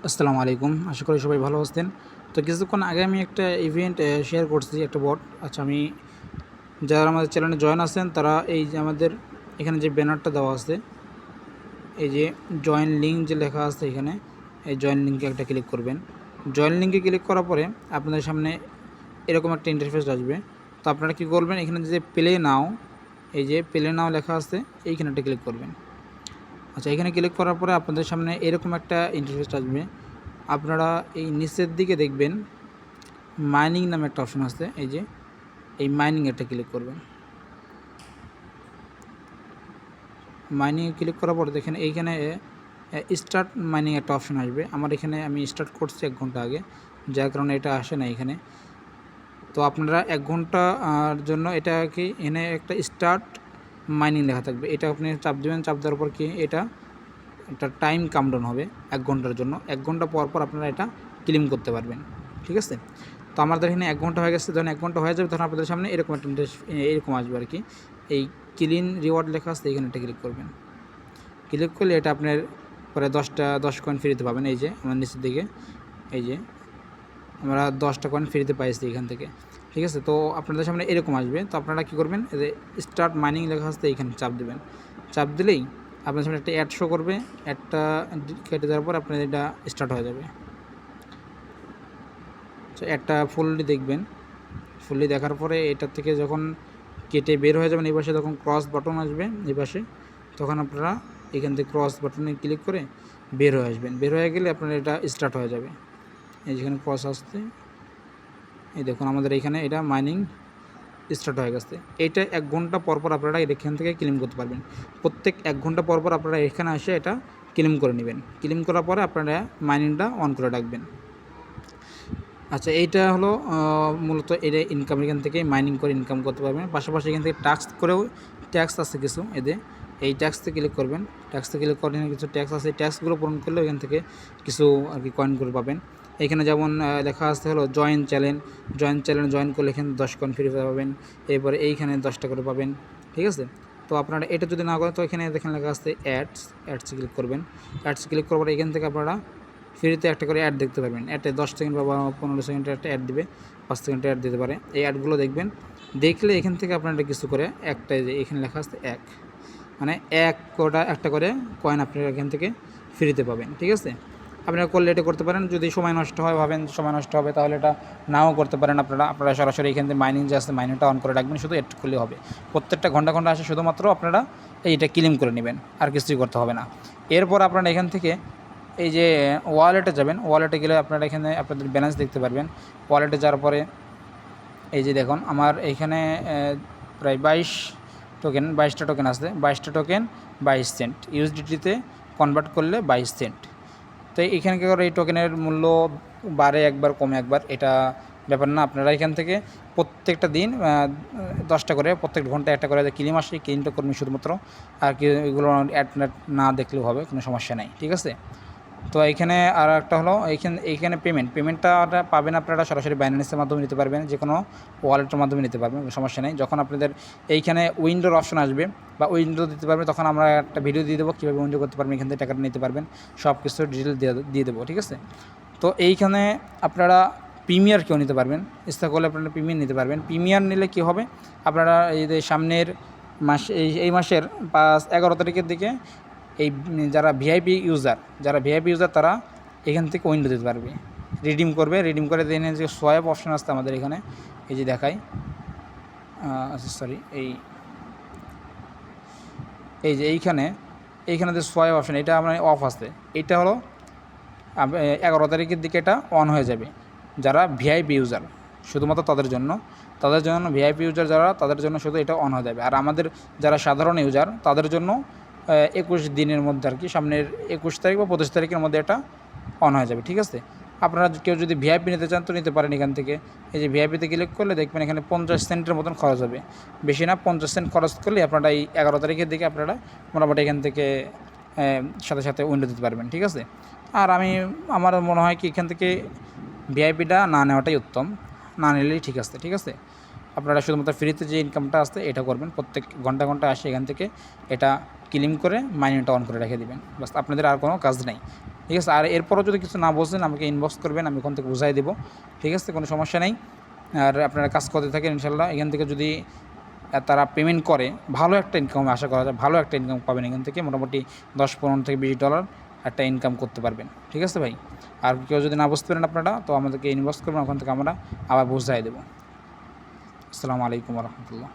আসসালামু আলাইকুম। আশা করি সবাই ভালো আছেন। তো কিছুক্ষণ আগে আমি একটা ইভেন্ট শেয়ার করছি, একটা বট। আচ্ছা, যারা আমাদের চ্যানেলে জয়েন আছেন তারা এই যে আমাদের এখানে যে ব্যানারটা দেওয়া আছে, এই যে জয়েন লিঙ্ক যে লেখা আছে এখানে, এই জয়েন লিঙ্কে একটা ক্লিক করবেন। জয়েন লিঙ্কে ক্লিক করার পরে আপনাদের সামনে এরকম একটা ইন্টারফেস আসবে। তো আপনারা কী করবেন, এখানে যে প্লে নাও, এই যে প্লে নাও লেখা আছে এইখানে একটা ক্লিক করবেন। আচ্ছা, এখানে ক্লিক করার পরে আপনাদের সামনে এরকম একটা ইন্টারফেস আসবে। আপনারা এই নিচের দিকে দেখবেন মাইনিং নামে একটা অপশন আছে, এই যে এই মাইনিং একটা ক্লিক করবেন। মাইনিংয়ে ক্লিক করার পর দেখেন এইখানে স্টার্ট মাইনিং একটা অপশন আসবে। আমার এখানে আমি স্টার্ট করছি 1 ঘন্টা আগে, যার কারণে এটা আসে না এখানে। তো আপনারা 1 ঘন্টার জন্য এটা কি এখানে একটা স্টার্ট মাইনিং লেখা থাকবে, এটা আপনি চাপ দেবেন। চাপ দেওয়ার পর কি এটা একটা টাইম কাউন্টডাউন হবে 1 ঘন্টার জন্য। 1 ঘন্টা পর পর আপনারা এটা ক্লেম করতে পারবেন, ঠিক আছে? তো আমাদের এখানে 1 ঘন্টা হয়ে গেছে। যখন 1 ঘন্টা হয়ে যাবে তখন আপনাদের সামনে এরকম একটা এরকম আসবে আর কি, এই ক্লিন রিওয়ার্ড লেখা আছে, এখানে একটা ক্লিক করবেন। ক্লিক করলে এটা আপনার পরে 10 কয়েন ফ্রিতে পাবেন। এই যে আমার নিচের দিকে এই যে আমরা 10টা কয়েন ফ্রিতে পাইছি এখান থেকে, ঠিক আছে? তো আপনাদের সামনে এরকম আসবে। তো আপনারা কী করবেন, এই যে স্টার্ট মাইনিং লেখা আছে এখানে চাপ দেবেন। চাপ দিলেই আপনার সামনে একটা অ্যাড শো করবে। অ্যাডটা কেটে যাওয়ার পর আপনার এটা স্টার্ট হয়ে যাবে। তো একটা ফুললি দেখবেন, ফুললি দেখার পরে এটার থেকে যখন কেটে বের হয়ে যাবেন এই পাশে, তখন ক্রস বাটন আসবে এই পাশে, তখন আপনারা এখান থেকে ক্রস বাটনে ক্লিক করে বের হয়ে আসবেন। বের হয়ে গেলে আপনার এটা স্টার্ট হয়ে যাবে। এই যেখানে ক্রস আসছে, এই দেখুন আমাদের এখানে এটা মাইনিং স্টার্ট হয়ে গেছে। এইটা 1 ঘন্টা পর পর আপনারা এখান থেকে ক্লেম করতে পারবেন। প্রত্যেক 1 ঘন্টা পর পর আপনারা এখানে এসে এটা ক্লেম করে নেবেন। ক্লেম করার পরে আপনারা মাইনিংটা অন করে রাখবেন। আচ্ছা, এইটা হলো মূলত এটা ইনকাম, এখান থেকে মাইনিং করে ইনকাম করতে পারবেন। পাশাপাশি এখান থেকে টাস্ক করেও ট্যাক্স আছে কিছু, এদের এই ট্যাক্সতে ক্লিক করবেন। ট্যাক্সতে ক্লিক করে কিছু ট্যাক্স আছে, ট্যাক্সগুলো পূরণ করলে এখান থেকে কিছু আর কি কয়েন করে পাবেন। এখানে যেমন লেখা আসতে হলো জয়েন চ্যানেল জয়েন করলে এখানে 10 কয়েন ফ্রি পাবেন। এরপরে এইখানে 10টা করে পাবেন, ঠিক আছে? তো আপনারা এটা যদি না করেন তো এখানে দেখেন লেখা আসছে অ্যাডসে ক্লিক করবেন। অ্যাডসে ক্লিক করার পরে এখান থেকে আপনারা ফ্রিতে একটা করে অ্যাড দেখতে পারবেন। অ্যাডে 10 সেকেন্ড বা 15 সেকেন্ডের একটা অ্যাড দিবে, 5 সেকেন্ডের অ্যাড দিতে পারে। এই অ্যাডগুলো দেখবেন, দেখলে এখান থেকে আপনারা কিছু করে একটা যে এখানে লেখা আছে মানে একটা করে কয়েন আপনারা এখান থেকে ফ্রিতে পাবেন, ঠিক আছে? আপনারা করলে এটা করতে পারেন। যদি সময় নষ্ট হয়, ভাবেন সময় নষ্ট হবে, তাহলে এটা নাও করতে পারেন। আপনারা সরাসরি এখান থেকে মাইনিং যে আছে মাইনিংটা অন করে রাখবেন, শুধু এড করলে হবে। প্রত্যেকটা ঘন্টা ঘন্টা আসে, শুধুমাত্র আপনারা এইটা ক্লেম করে নেবেন, আর কিছুই করতে হবে না। এরপর আপনারা এখান থেকে এই যে ওয়ালেটে যাবেন। ওয়ালেটে গেলে আপনারা এখানে আপনাদের ব্যালেন্স দেখতে পারবেন। ওয়ালেটে যাওয়ার পরে এই যে দেখুন আমার এইখানে প্রায় 22টা টোকেন আছে। 22টা টোকেন 22 সেন্ট, ইউএসডিটিতে কনভার্ট করলে 22 সেন্ট। তো এখানে কি করে, এই টোকেনের মূল্য বাড়ে একবার কমে একবার, এটা ব্যাপার না। আপনারা এখান থেকে প্রত্যেকটা দিন 10টা করে, প্রত্যেক ঘন্টায় একটা করে ক্লেম আসে, ক্লেমটা করবেন শুধুমাত্র। আর কি এগুলো অ্যাড না দেখলেও হবে, কোনো সমস্যা নেই, ঠিক আছে? তো এইখানে আর একটা হলো এইখানে পেমেন্টটা পাবেন আপনারা সরাসরি বাইন্যান্সের মাধ্যমে নিতে পারবেন, যে কোনো ওয়ালেটের মাধ্যমে নিতে পারবেন, সমস্যা নেই। যখন আপনাদের এইখানে উইন্ডোর অপশন আসবে বা উইন্ডো দিতে পারবেন, তখন আমরা একটা ভিডিও দিয়ে দেবো কীভাবে উইন্ডো করতে পারবেন, এখান থেকে টাকাটা নিতে পারবেন, সব কিছু ডিটেল দিয়ে দেবো, ঠিক আছে? তো এইখানে আপনারা প্রিমিয়ার কেউ নিতে পারবেন, ইচ্ছা করলে আপনারা প্রিমিয়ার নিতে পারবেন। প্রিমিয়ার নিলে কী হবে, আপনারা এই যে সামনের এই মাসের 11 তারিখের দিকে এই যারা ভিআইপি ইউজার তারা এখান থেকে উইন্ডো দিতে পারবে, রিডিম করে দেন। যে সোয়াইপ অপশন আসছে আমাদের এখানে, এই যে দেখাই, সরি এই যে এইখানে যে সোয়াইপ অপশন, এটা আমার অফ আছে। এটা হলো 11 তারিখের দিকে এটা অন হয়ে যাবে। যারা ভিআইপি ইউজার, শুধুমাত্র তাদের জন্য ভিআইপি ইউজার যারা, তাদের জন্য শুধু এটা অন হয়ে যাবে। আর আমাদের যারা সাধারণ ইউজার, তাদের জন্য 21 দিনের মধ্যে আর কি, সামনের 21 তারিখ বা 25 তারিখের মধ্যে এটা অন হয়ে যাবে, ঠিক আছে? আপনারা কেউ যদি ভিআইপি নিতে চান তো নিতে পারেন এখান থেকে। এই যে ভিআইপিতে ক্লিক করলে দেখবেন এখানে 50 সেন্টের মতন খরচ হবে, বেশি না, 50 সেন্ট খরচ করলে আপনারা এই 11 তারিখের দিকে আপনারা মোটামুটি এখান থেকে সাথে সাথে উইন্ডো দিতে পারবেন, ঠিক আছে? আর আমার মনে হয় কি এখান থেকে ভিআইপিটা না নেওয়াটাই উত্তম, না নিলেই ঠিক আছে? আপনারা শুধুমাত্র ফ্রিতে যে ইনকামটা আসছে এটা করবেন, প্রত্যেক ঘন্টা ঘন্টা আসে এখান থেকে এটা ক্লেম করে মাইনিংটা অন করে রেখে দিবেন, বাস, আপনাদের আর কোনো কাজ নেই। ঠিক আছে। আর এরপরও যদি কিছু না বোঝেন আমাকে ইনবক্স করবেন, আমি ওখান থেকে বুঝাই দেবো, ঠিক আছে, কোনো সমস্যা নেই। আর আপনারা কাজ করতে থাকেন ইনশাল্লাহ। এখান থেকে যদি তারা পেমেন্ট করে ভালো একটা ইনকাম আশা করা যায়, ভালো একটা ইনকাম পাবেন এখান থেকে, মোটামুটি 10-15 থেকে $20 একটা ইনকাম করতে পারবেন, ঠিক আছে ভাই। আর কেউ যদি না বুঝতে পারেন আপনারা, তো আমাদেরকে ইনবক্স করবেন, ওখান থেকে আমরা আবার বুঝাই দেবো। আসসালামু আলাইকুম রহমতুল্লাহ।